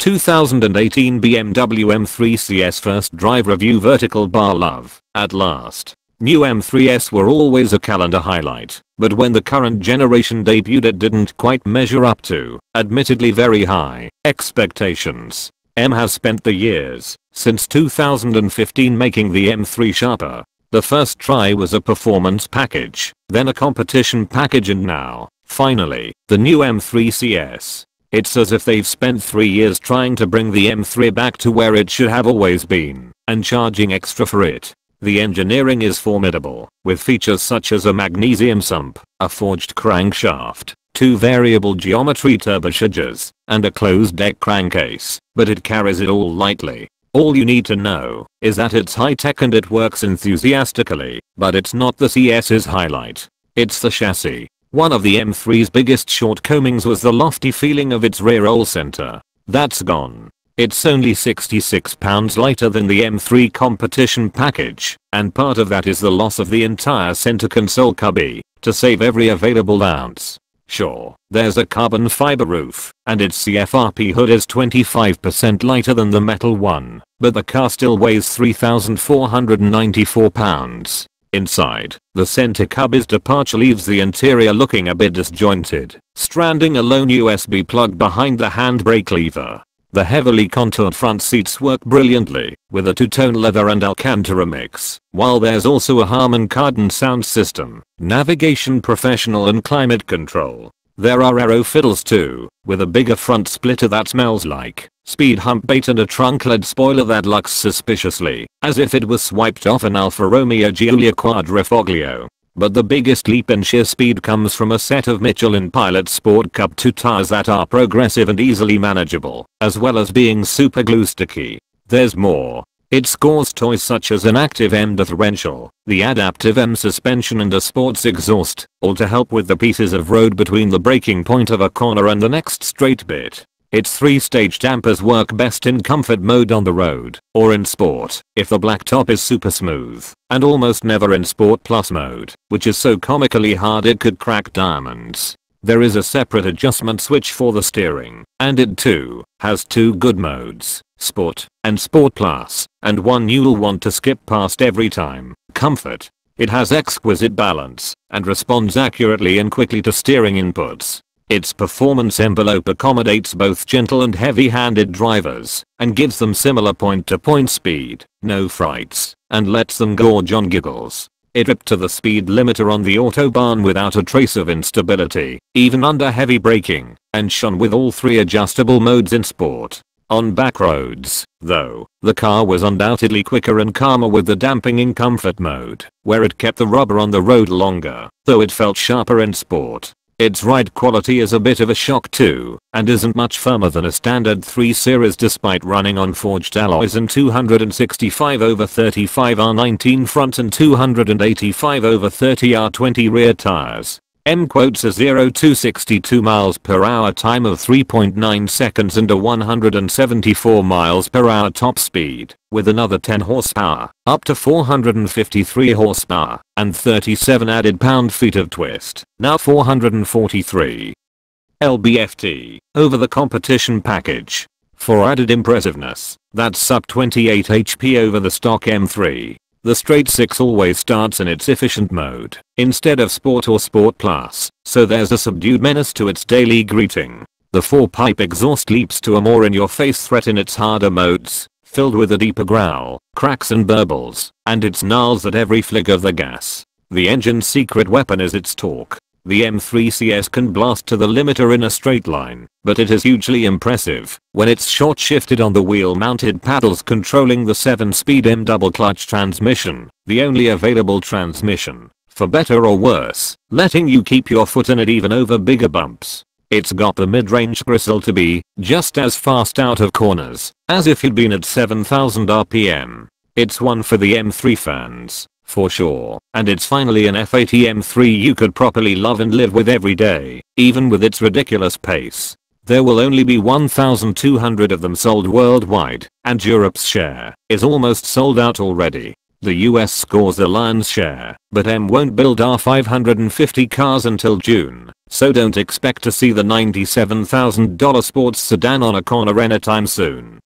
2018 BMW M3 CS first drive review vertical bar love, at last. New M3s were always a calendar highlight, but when the current generation debuted it didn't quite measure up to, admittedly very high, expectations. M has spent the years, since 2015 making the M3 sharper. The first try was a performance package, then a competition package and now, finally, the new M3 CS. It's as if they've spent 3 years trying to bring the M3 back to where it should have always been, and charging extra for it. The engineering is formidable, with features such as a magnesium sump, a forged crankshaft, 2 variable geometry turbochargers, and a closed deck crankcase, but it carries it all lightly. All you need to know is that it's high-tech and it works enthusiastically, but it's not the CS's highlight. It's the chassis. One of the M3's biggest shortcomings was the lofty feeling of its rear roll center. That's gone. It's only 66 pounds lighter than the M3 competition package, and part of that is the loss of the entire center console cubby, to save every available ounce. Sure, there's a carbon fiber roof, and its CFRP hood is 25% lighter than the metal one, but the car still weighs 3,494 pounds. Inside, the center cubby's departure leaves the interior looking a bit disjointed, stranding a lone USB plug behind the handbrake lever. The heavily contoured front seats work brilliantly, with a two-tone leather and Alcantara mix, while there's also a Harman Kardon sound system, navigation professional and climate control. There are aero fiddles too, with a bigger front splitter that smells like speed hump bait and a trunk-led spoiler that looks suspiciously as if it was swiped off an Alfa Romeo Giulia Quadrifoglio. But the biggest leap in sheer speed comes from a set of Michelin Pilot Sport Cup 2 tires that are progressive and easily manageable, as well as being super glue sticky. There's more. It scores toys such as an active M differential, the adaptive M suspension and a sports exhaust, all to help with the pieces of road between the braking point of a corner and the next straight bit. Its 3-stage dampers work best in comfort mode on the road, or in sport, if the blacktop is super smooth, and almost never in sport plus mode, which is so comically hard it could crack diamonds. There is a separate adjustment switch for the steering, and it too has 2 good modes, Sport and Sport Plus, and one you'll want to skip past every time, Comfort. It has exquisite balance, and responds accurately and quickly to steering inputs. Its performance envelope accommodates both gentle and heavy-handed drivers, and gives them similar point-to-point speed, no frights, and lets them gorge on giggles. It ripped to the speed limiter on the autobahn without a trace of instability, even under heavy braking, and shone with all 3 adjustable modes in sport. On back roads, though, the car was undoubtedly quicker and calmer with the damping in comfort mode, where it kept the rubber on the road longer, though it felt sharper in sport. Its ride quality is a bit of a shock too, and isn't much firmer than a standard 3 Series despite running on forged alloys and 265/35 R19 front and 285/30 R20 rear tires. M quotes a 0 to 62 miles per hour time of 3.9 seconds and a 174 miles per hour top speed, with another 10 horsepower, up to 453 horsepower, and 37 added pound-feet of twist, now 443 lb-ft, over the competition package. For added impressiveness, that's up 28 HP over the stock M3. The straight 6 always starts in its efficient mode, instead of Sport or Sport Plus, so there's a subdued menace to its daily greeting. The 4-pipe exhaust leaps to a more in-your-face threat in its harder modes, filled with a deeper growl, cracks and burbles, and it snarls at every flick of the gas. The engine's secret weapon is its torque. The M3 CS can blast to the limiter in a straight line, but it is hugely impressive when it's short-shifted on the wheel-mounted paddles controlling the 7-speed M double-clutch transmission, the only available transmission, for better or worse, letting you keep your foot in it even over bigger bumps. It's got the mid-range gristle to be just as fast out of corners as if you'd been at 7,000 RPM. It's one for the M3 fans, for sure, and it's finally an F80 M3 you could properly love and live with every day, even with its ridiculous pace. There will only be 1,200 of them sold worldwide, and Europe's share is almost sold out already. The US scores the lion's share, but M won't build our 550 cars until June, so don't expect to see the $97,000 sports sedan on a corner anytime soon.